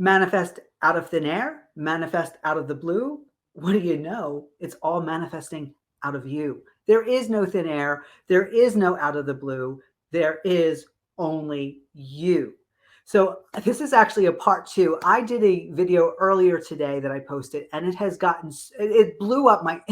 Manifest out of thin air, manifest out of the blue. What do you know? It's all manifesting out of you. There is no thin air. There is no out of the blue. There is only you. So this is actually a part 2. I did a video earlier today that I posted, and it blew up my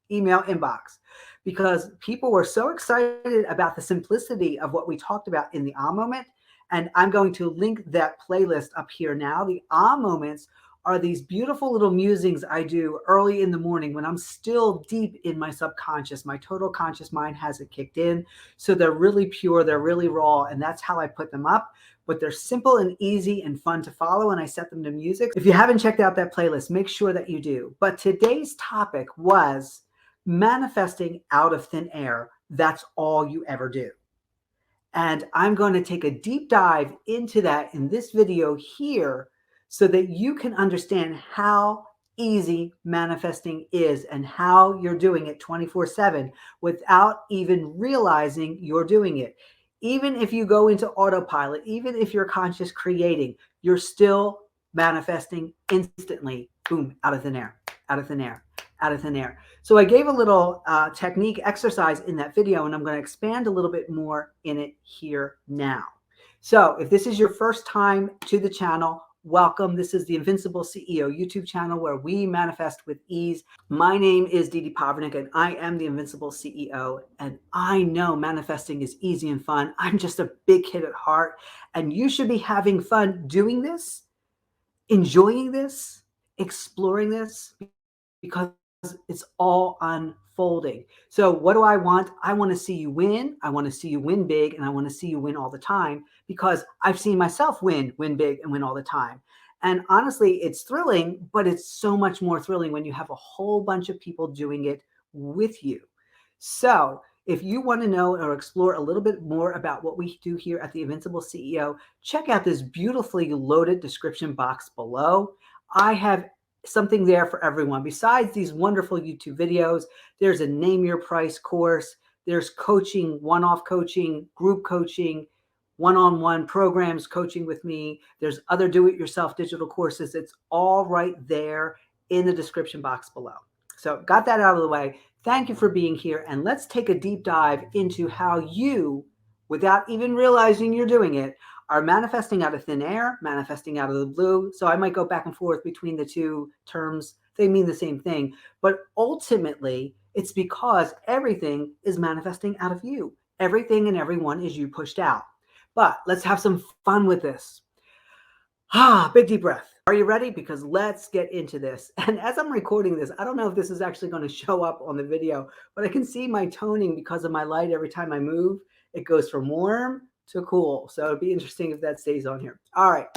email inbox because people were so excited about the simplicity of what we talked about in the ah moment. And I'm going to link that playlist up here now. The ah moments are these beautiful little musings I do early in the morning when I'm still deep in my subconscious. My total conscious mind hasn't kicked in. So they're really pure, they're really raw, and that's how I put them up. But they're simple and easy and fun to follow, and I set them to music. If you haven't checked out that playlist, make sure that you do. But today's topic was manifesting out of thin air. That's all you ever do. And I'm going to take a deep dive into that in this video here so that you can understand how easy manifesting is and how you're doing it 24/7 without even realizing you're doing it. Even if you go into autopilot, even if you're conscious creating, you're still manifesting instantly. Boom, out of thin air, out of thin air, out of thin air. So I gave a little technique exercise in that video, and I'm going to expand a little bit more in it here now. So if this is your first time to the channel, welcome. This is the Invincible CEO YouTube channel where we manifest with ease. My name is Didi Povernick, and I am the Invincible CEO. And I know manifesting is easy and fun. I'm just a big kid at heart, and you should be having fun doing this, enjoying this, exploring this, because it's all unfolding. So what do I want? I want to see you win. I want to see you win big, and I want to see you win all the time because I've seen myself win big and win all the time. And honestly, it's thrilling, but it's so much more thrilling when you have a whole bunch of people doing it with you. So if you want to know or explore a little bit more about what we do here at the Invincible CEO, check out this beautifully loaded description box below. I have something there for everyone. Besides these wonderful YouTube videos, there's a name your price course. There's coaching, one-off coaching, group coaching, one-on-one programs, coaching with me. There's other do-it-yourself digital courses. It's all right there in the description box below. So got that out of the way. Thank you for being here. And let's take a deep dive into how you, without even realizing you're doing it, are manifesting out of thin air, manifesting out of the blue. So I might go back and forth between the two terms. They mean the same thing, but ultimately it's because everything is manifesting out of you. Everything and everyone is you pushed out. But let's have some fun with this. Big deep breath. Are you ready? Because let's get into this. And as I'm recording this, I don't know if this is actually going to show up on the video, but I can see my toning because of my light every time I move. It goes from warm to cool. So it'd be interesting if that stays on here. All right.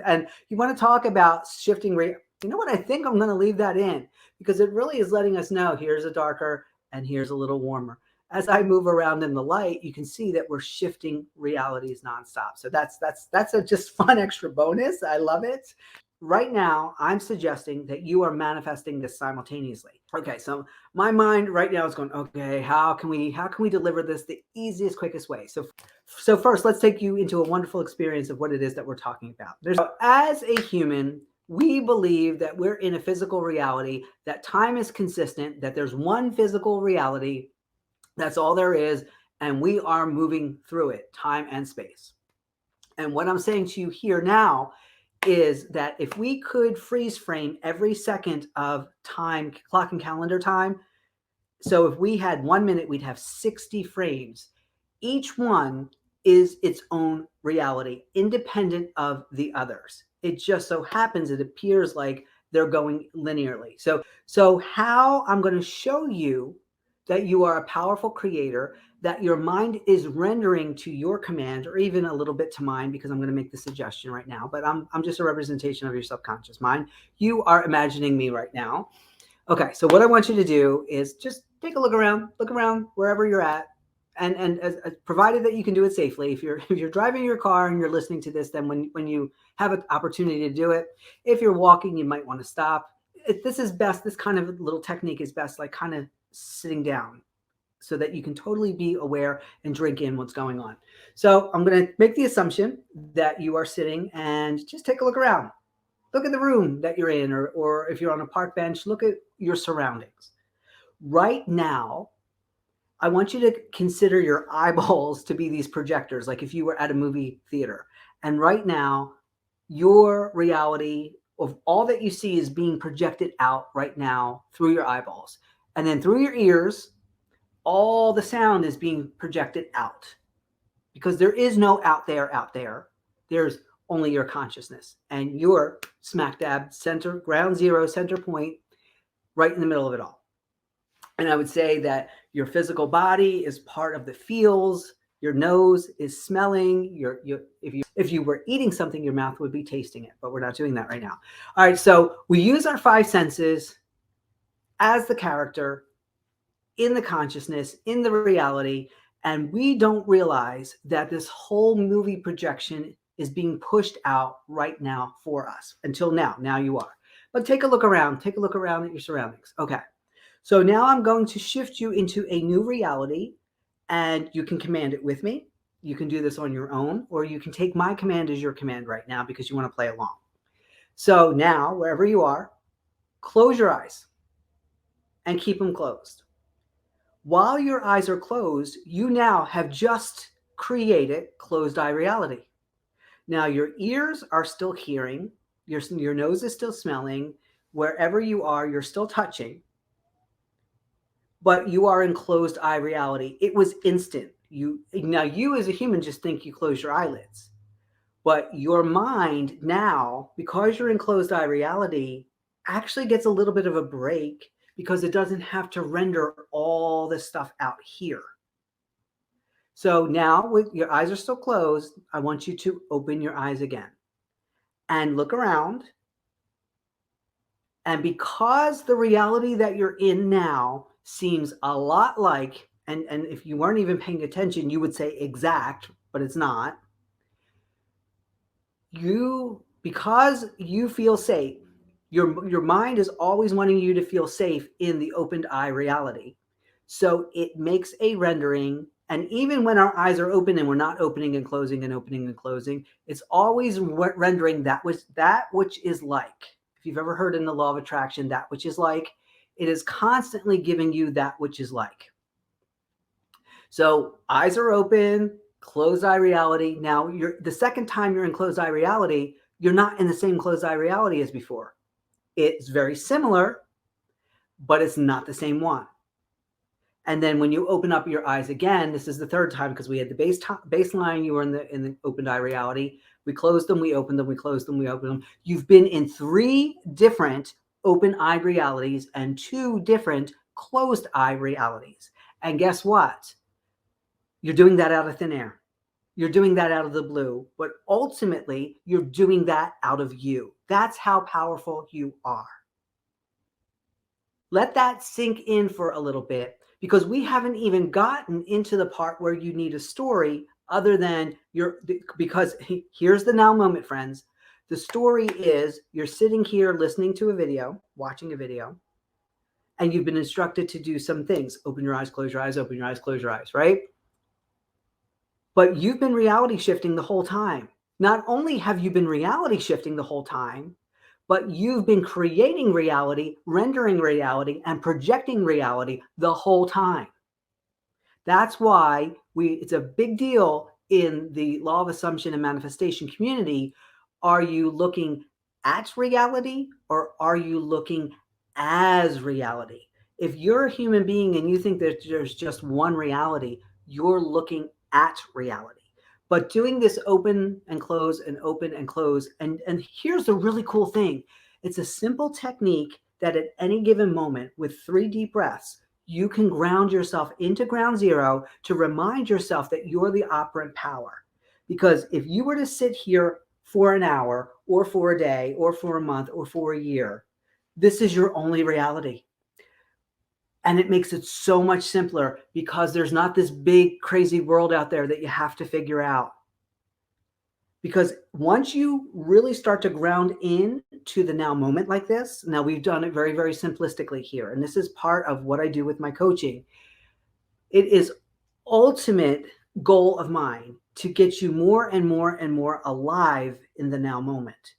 And you want to talk about shifting rate. You know what? I think I'm going to leave that in because it really is letting us know here's a darker and here's a little warmer. As I move around in the light, you can see that we're shifting realities nonstop. So that's a just fun extra bonus. I love it. Right now, I'm suggesting that you are manifesting this simultaneously. Okay, so my mind right now is going, okay, how can we deliver this the easiest, quickest way? So first, let's take you into a wonderful experience of what it is that we're talking about. As a human, we believe that we're in a physical reality, that time is consistent, that there's one physical reality, that's all there is, and we are moving through it, time and space. And what I'm saying to you here now is that if we could freeze frame every second of time, clock and calendar time, so if we had 1 minute, we'd have 60 frames. Each one is its own reality, independent of the others. It just so happens it appears like they're going linearly. So how I'm going to show you that you are a powerful creator, that your mind is rendering to your command, or even a little bit to mine, because I'm going to make the suggestion right now, but I'm just a representation of your subconscious mind. You are imagining me right now. Okay, so what I want you to do is just take a look around wherever you're at, and as provided that you can do it safely. If you're driving your car and you're listening to this, then when you have an opportunity to do it, if you're walking, you might want to stop. This is best. This kind of little technique is best, like kind of sitting down, so that you can totally be aware and drink in what's going on. So I'm going to make the assumption that you are sitting and just take a look around. Look at the room that you're in, or if you're on a park bench, look at your surroundings. Right now, I want you to consider your eyeballs to be these projectors, like if you were at a movie theater. And right now, your reality of all that you see is being projected out right now through your eyeballs. And then through your ears, all the sound is being projected out, because there is no out there out there. There's only your consciousness, and you're smack dab center, ground zero, center point, right in the middle of it all. And I would say that your physical body is part of the feels. Your nose is smelling. If you were eating something, your mouth would be tasting it, but we're not doing that right now. All right, so we use our five senses as the character in the consciousness, in the reality, and we don't realize that this whole movie projection is being pushed out right now for us. Until now. Now you are. But take a look around. Take a look around at your surroundings. Okay. So now I'm going to shift you into a new reality, and you can command it with me. You can do this on your own, or you can take my command as your command right now because you want to play along. So now, wherever you are, close your eyes and keep them closed. While your eyes are closed, you now have just created closed eye reality. Now your ears are still hearing, your nose is still smelling, wherever you are, you're still touching, but you are in closed eye reality. It was instant. Now you as a human just think you close your eyelids, but your mind now, because you're in closed eye reality, actually gets a little bit of a break, because it doesn't have to render all this stuff out here. So now, with your eyes are still closed, I want you to open your eyes again and look around. And because the reality that you're in now seems a lot like, and if you weren't even paying attention, you would say exact, but it's not. Because you feel safe, your mind is always wanting you to feel safe in the opened eye reality. So it makes a rendering. And even when our eyes are open and we're not opening and closing and opening and closing, it's always rendering that which is like. If you've ever heard in the law of attraction, that which is like, it is constantly giving you that which is like. So eyes are open, closed eye reality. Now, the second time you're in closed eye reality, you're not in the same closed eye reality as before. It's very similar, but it's not the same one. And then when you open up your eyes again, this is the third time, because we had the baseline, you were in the opened eye reality. We closed them, we opened them, we closed them, we opened them. You've been in 3 different open eye realities and 2 different closed eye realities. And guess what? You're doing that out of thin air. You're doing that out of the blue, but ultimately you're doing that out of you. That's how powerful you are. Let that sink in for a little bit, because we haven't even gotten into the part where you need a story other than because here's the now moment, friends. The story is you're sitting here listening to a video, watching a video, and you've been instructed to do some things. Open your eyes, close your eyes, open your eyes, close your eyes, right? But you've been reality shifting the whole time. Not only have you been reality shifting the whole time, but you've been creating reality, rendering reality, and projecting reality the whole time. That's why it's a big deal in the law of assumption and manifestation community. Are you looking at reality, or are you looking as reality? If you're a human being and you think that there's just one reality, you're looking at reality. But doing this open and close and open and close, and here's the really cool thing. It's a simple technique that at any given moment, with 3 deep breaths, you can ground yourself into ground zero to remind yourself that you're the operant power. Because if you were to sit here for an hour, or for a day, or for a month, or for a year, this is your only reality. And it makes it so much simpler, because there's not this big, crazy world out there that you have to figure out. Because once you really start to ground in to the now moment like this, now we've done it very, very simplistically here, and this is part of what I do with my coaching. It is ultimate goal of mine to get you more and more and more alive in the now moment.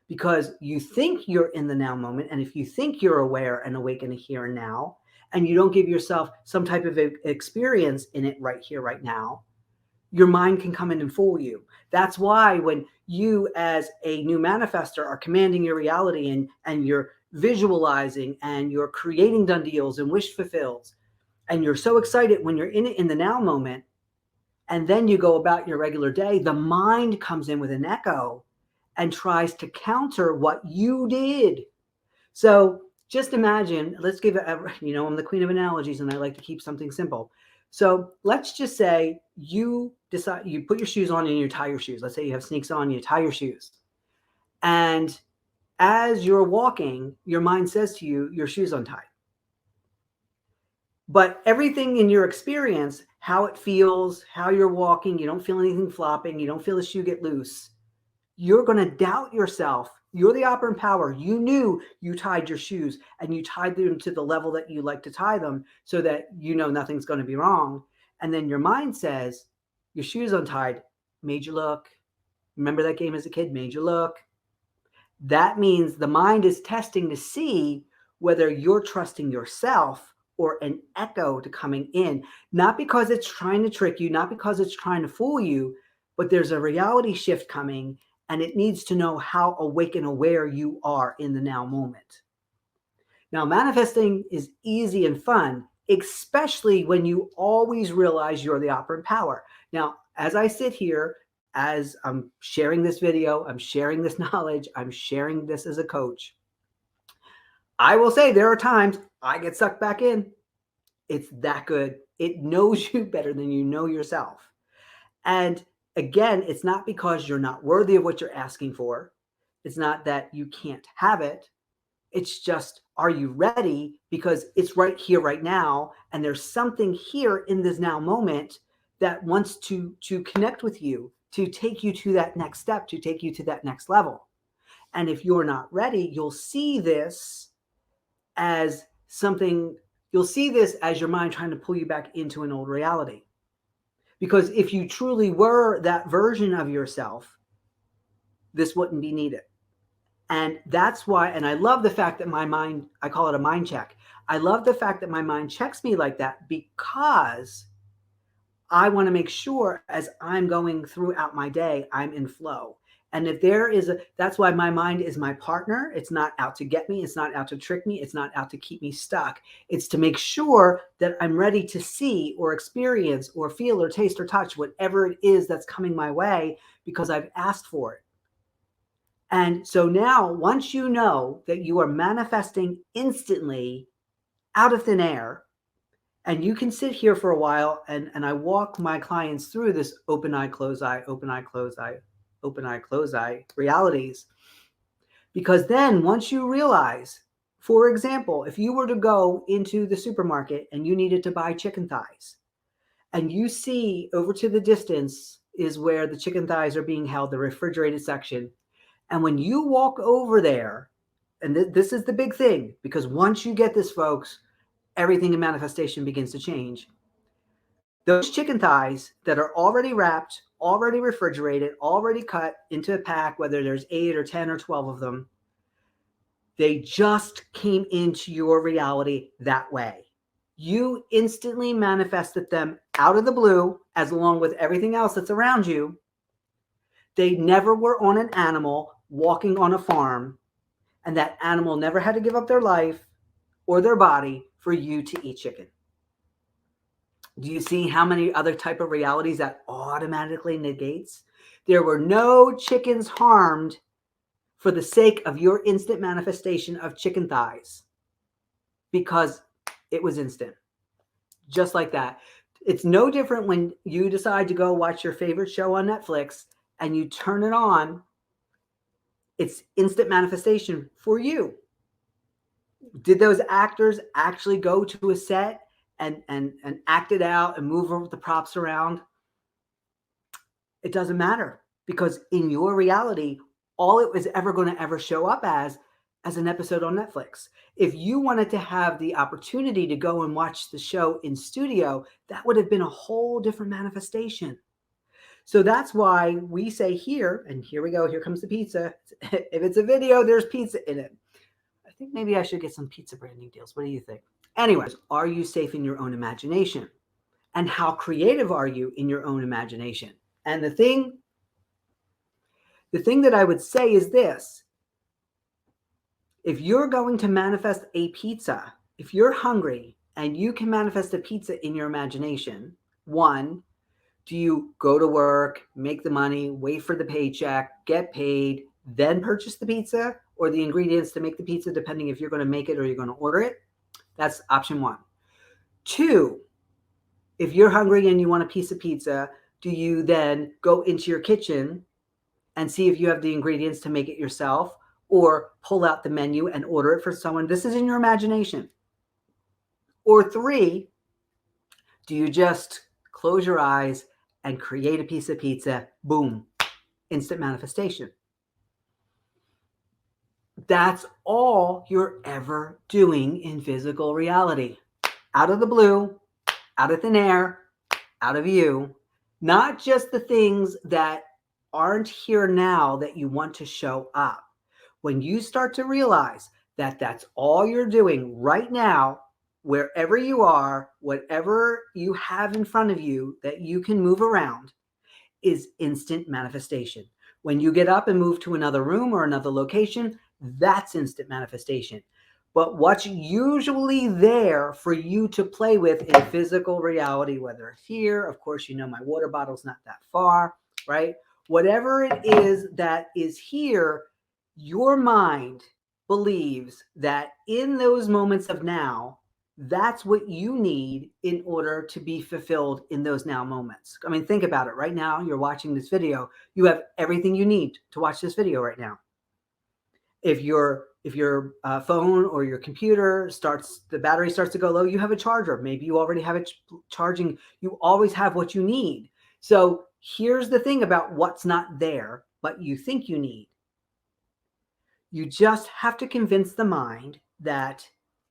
because you think you're in the now moment. And if you think you're aware and awake in the here and now, and you don't give yourself some type of experience in it right here, right now, your mind can come in and fool you. That's why when you as a new manifester are commanding your reality and you're visualizing and you're creating done deals and wish fulfills, and you're so excited when you're in it in the now moment, and then you go about your regular day, the mind comes in with an echo and tries to counter what you did. So just imagine, let's give it, I'm the queen of analogies and I like to keep something simple. So let's just say you decide, you put your shoes on and you tie your shoes. Let's say you have sneaks on, you tie your shoes. And as you're walking, your mind says to you, your shoe's untied. But everything in your experience, how it feels, how you're walking, you don't feel anything flopping, you don't feel the shoe get loose. You're going to doubt yourself. You're the operant power. You knew you tied your shoes and you tied them to the level that you like to tie them so that you know nothing's going to be wrong. And then your mind says, your shoe's untied, made you look. Remember that game as a kid, made you look. That means the mind is testing to see whether you're trusting yourself or an echo to coming in, not because it's trying to trick you, not because it's trying to fool you, but there's a reality shift coming and it needs to know how awake and aware you are in the now moment. Now, manifesting is easy and fun, especially when you always realize you're the operant power. Now, as I sit here, as I'm sharing this video, I'm sharing this knowledge, I'm sharing this as a coach, I will say there are times I get sucked back in. It's that good. It knows you better than you know yourself. And again, it's not because you're not worthy of what you're asking for. It's not that you can't have it. It's just, are you ready? Because it's right here, right now. And there's something here in this now moment that wants to connect with you, to take you to that next step, to take you to that next level. And if you're not ready, you'll see this as something, you'll see this as your mind trying to pull you back into an old reality. Because if you truly were that version of yourself, this wouldn't be needed. And that's why, and I love the fact that my mind, I call it a mind check. I love the fact that my mind checks me like that because I want to make sure as I'm going throughout my day, I'm in flow. And if there is that's why my mind is my partner. It's not out to get me. It's not out to trick me. It's not out to keep me stuck. It's to make sure that I'm ready to see or experience or feel or taste or touch whatever it is that's coming my way because I've asked for it. And so now, once you know that you are manifesting instantly out of thin air, and you can sit here for a while and I walk my clients through this open eye, close eye, open eye, close eye, open eye, close eye realities. Because then once you realize, for example, if you were to go into the supermarket and you needed to buy chicken thighs, and you see over to the distance is where the chicken thighs are being held, the refrigerated section. And when you walk over there, and this is the big thing, because once you get this, folks, everything in manifestation begins to change. Those chicken thighs that are already wrapped, already refrigerated, already cut into a pack, whether there's 8 or 10 or 12 of them, they just came into your reality that way. You instantly manifested them out of the blue, as along with everything else that's around you. They never were on an animal walking on a farm, and that animal never had to give up their life or their body for you to eat chicken. Do you see how many other type of realities that automatically negates? There were no chickens harmed for the sake of your instant manifestation of chicken thighs, because it was instant. Just like that. It's no different when you decide to go watch your favorite show on Netflix and you turn it on. It's instant manifestation for you. Did those actors actually go to a set and act it out and move the props around? It doesn't matter, because in your reality, all it was ever going to ever show up as an episode on Netflix. If you wanted to have the opportunity to go and watch the show in studio, that would have been a whole different manifestation. So that's why we say here, and here we go, here comes the pizza. If it's a video, there's pizza in it. I think maybe I should get some pizza branding deals. What do you think? Anyways, are you safe in your own imagination? And how creative are you in your own imagination? And the thing that I would say is this: if you're going to manifest a pizza, if you're hungry and you can manifest a pizza in your imagination, one, do you go to work, make the money, wait for the paycheck, get paid, then purchase the pizza or the ingredients to make the pizza, depending if you're going to make it or you're going to order it? That's option one. Two, if you're hungry and you want a piece of pizza, do you then go into your kitchen and see if you have the ingredients to make it yourself, or pull out the menu and order it for someone? This is in your imagination. Or three, do you just close your eyes and create a piece of pizza? Boom, instant manifestation. That's all you're ever doing in physical reality. Out of the blue, out of thin air, out of you. Not just the things that aren't here now that you want to show up. When you start to realize that that's all you're doing right now, wherever you are, whatever you have in front of you that you can move around, is instant manifestation. When you get up and move to another room or another location, that's instant manifestation. But what's usually there for you to play with in physical reality, whether here, of course, you know my water bottle's not that far, right? Whatever it is that is here, your mind believes that in those moments of now, that's what you need in order to be fulfilled in those now moments. I mean, think about it. Right now, you're watching this video. You have everything you need to watch this video right now. If your phone or your computer the battery starts to go low, you have a charger. Maybe you already have it charging. You always have what you need. So here's the thing about what's not there, but you think you need. You just have to convince the mind that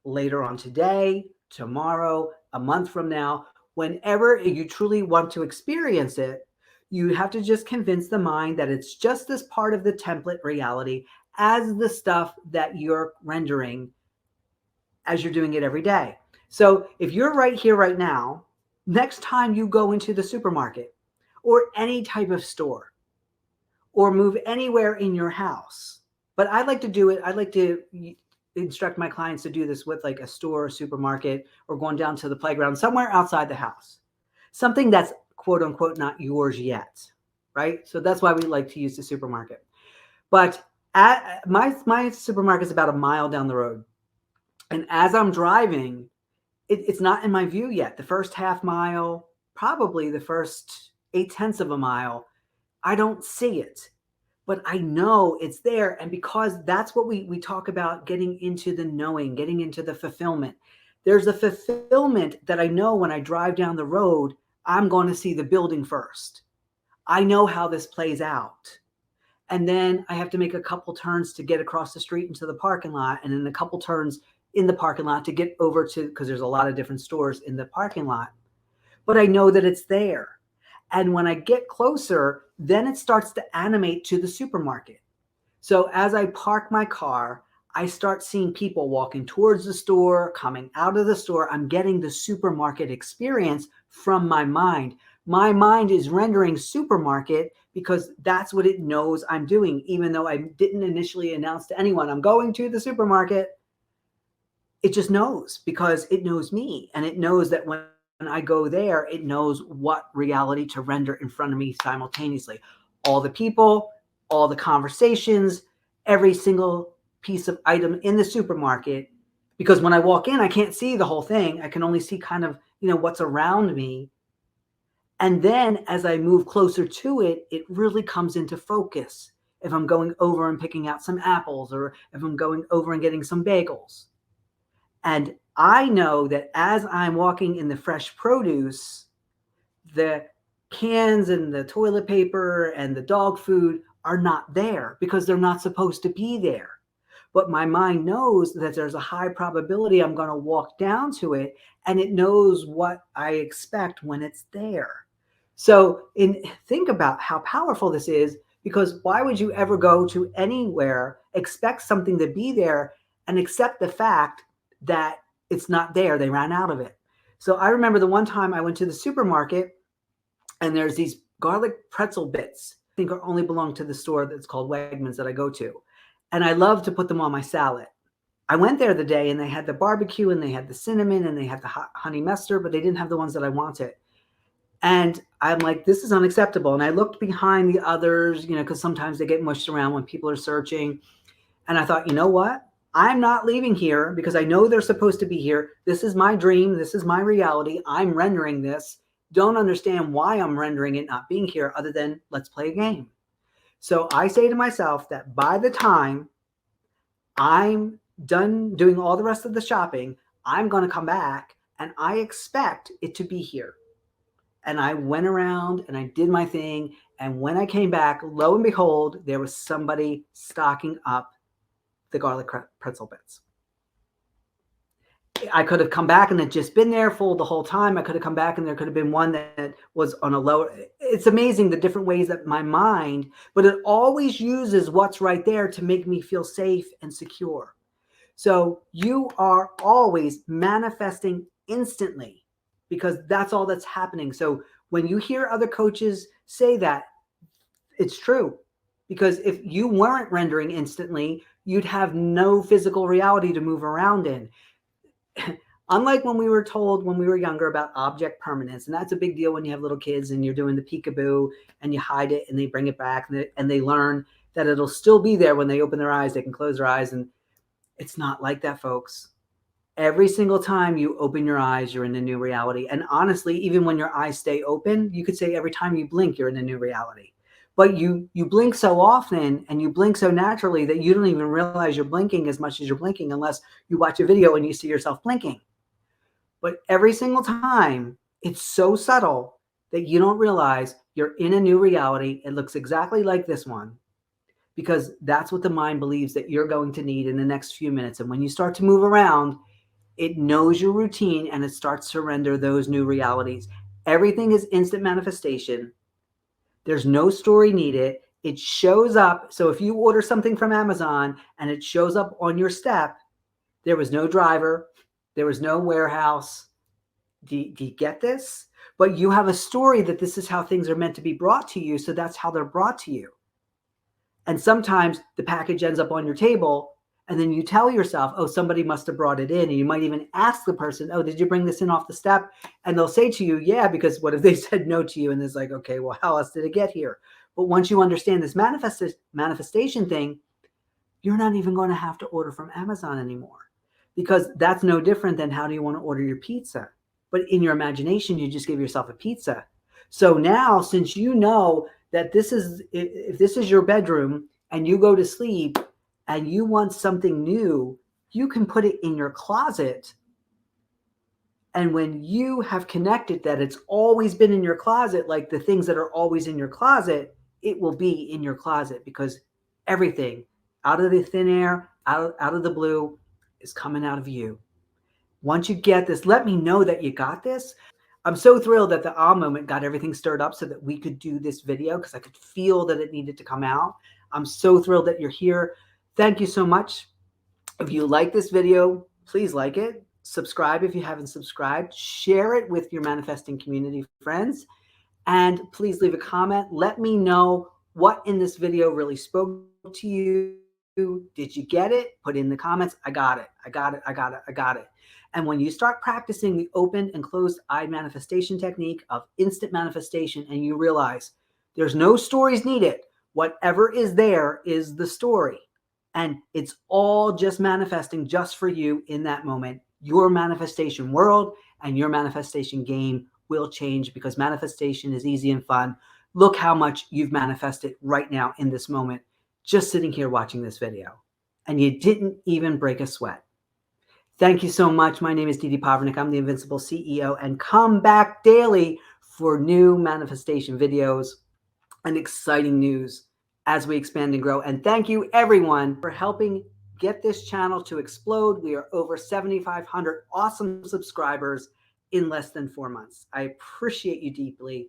later on today, tomorrow, a month from now, whenever you truly want to experience it, you have to just convince the mind that it's just this part of the template reality as the stuff that you're rendering as you're doing it every day. So if you're right here, right now, next time you go into the supermarket or any type of store or move anywhere in your house, but I like to do it, I like to instruct my clients to do this with like a store or supermarket or going down to the playground somewhere outside the house, something that's quote unquote not yours yet, right? So that's why we like to use the supermarket. But at my supermarket is about a mile down the road, and as I'm driving, it's not in my view yet. The first half mile, probably the first 0.8 of a mile, I don't see it, but I know it's there. And because that's what we talk about, getting into the knowing, getting into the fulfillment. There's a fulfillment that I know when I drive down the road, I'm going to see the building first. I know how this plays out. And then I have to make a couple turns to get across the street into the parking lot, and then a couple turns in the parking lot to get over to, because there's a lot of different stores in the parking lot. But I know that it's there. And when I get closer, then it starts to animate to the supermarket. So as I park my car, I start seeing people walking towards the store, coming out of the store. I'm getting the supermarket experience from my mind. My mind is rendering supermarket because that's what it knows I'm doing. Even though I didn't initially announce to anyone I'm going to the supermarket, it just knows because it knows me. And it knows that when I go there, it knows what reality to render in front of me simultaneously. All the people, all the conversations, every single piece of item in the supermarket. Because when I walk in, I can't see the whole thing. I can only see kind of, what's around me. And then as I move closer to it, it really comes into focus. If I'm going over and picking out some apples, or if I'm going over and getting some bagels. And I know that as I'm walking in the fresh produce, the cans and the toilet paper and the dog food are not there because they're not supposed to be there. But my mind knows that there's a high probability I'm going to walk down to it, and it knows what I expect when it's there. So think about how powerful this is, because why would you ever go to anywhere, expect something to be there, and accept the fact that it's not there? They ran out of it. So I remember the one time I went to the supermarket and there's these garlic pretzel bits. I think only belong to the store that's called Wegmans that I go to. And I love to put them on my salad. I went there the day and they had the barbecue and they had the cinnamon and they had the honey mustard, but they didn't have the ones that I wanted. And I'm like, this is unacceptable. And I looked behind the others, because sometimes they get mushed around when people are searching. And I thought, you know what? I'm not leaving here because I know they're supposed to be here. This is my dream. This is my reality. I'm rendering this. Don't understand why I'm rendering it not being here, other than let's play a game. So I say to myself that by the time I'm done doing all the rest of the shopping, I'm going to come back and I expect it to be here. And I went around and I did my thing. And when I came back, lo and behold, there was somebody stocking up the garlic pretzel bits. I could have come back and had just been there full the whole time. I could have come back and there could have been one that was on a lower. It's amazing the different ways that my mind, but it always uses what's right there to make me feel safe and secure. So you are always manifesting instantly, because that's all that's happening. So when you hear other coaches say that, it's true. Because if you weren't rendering instantly, you'd have no physical reality to move around in. Unlike when we were told when we were younger about object permanence, and that's a big deal when you have little kids and you're doing the peekaboo and you hide it and they bring it back and they learn that it'll still be there when they open their eyes. They can close their eyes, and it's not like that, folks. Every single time you open your eyes, you're in a new reality. And honestly, even when your eyes stay open, you could say every time you blink, you're in a new reality. But you blink so often and you blink so naturally that you don't even realize you're blinking as much as you're blinking, unless you watch a video and you see yourself blinking. But every single time, it's so subtle that you don't realize you're in a new reality. It looks exactly like this one, because that's what the mind believes that you're going to need in the next few minutes. And when you start to move around, it knows your routine and it starts to render those new realities. Everything is instant manifestation. There's no story needed. It shows up. So if you order something from Amazon and it shows up on your step, there was no driver, there was no warehouse. Do you get this? But you have a story that this is how things are meant to be brought to you. So that's how they're brought to you. And sometimes the package ends up on your table and then you tell yourself, oh, somebody must have brought it in. And you might even ask the person, oh, did you bring this in off the step? And they'll say to you, yeah, because what if they said no to you? And it's like, okay, well, how else did it get here? But once you understand this manifestation thing, you're not even going to have to order from Amazon anymore, because that's no different than how do you want to order your pizza? But in your imagination, you just give yourself a pizza. So now, since you know that if this is your bedroom and you go to sleep and you want something new, you can put it in your closet. And when you have connected that it's always been in your closet, like the things that are always in your closet, it will be in your closet, because everything out of the thin air, out of the blue, is coming out of you. Once you get this, let me know that you got this. I'm so thrilled that the aha moment got everything stirred up so that we could do this video, because I could feel that it needed to come out. I'm so thrilled that you're here. Thank you so much. If you like this video, please like it. Subscribe if you haven't subscribed. Share it with your manifesting community friends. And please leave a comment. Let me know what in this video really spoke to you. Did you get it? Put in the comments. I got it. I got it. I got it. I got it. And when you start practicing the open and closed eye manifestation technique of instant manifestation, and you realize there's no stories needed, whatever is there is the story. And it's all just manifesting just for you in that moment. Your manifestation world and your manifestation game will change, because manifestation is easy and fun. Look how much you've manifested right now in this moment, just sitting here watching this video, and you didn't even break a sweat. Thank you so much. My name is Didi Povernick. I'm the Invincible CEO, and come back daily for new manifestation videos and exciting news as we expand and grow. And thank you everyone for helping get this channel to explode. We are over 7,500 awesome subscribers in less than 4 months. I appreciate you deeply.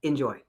Enjoy.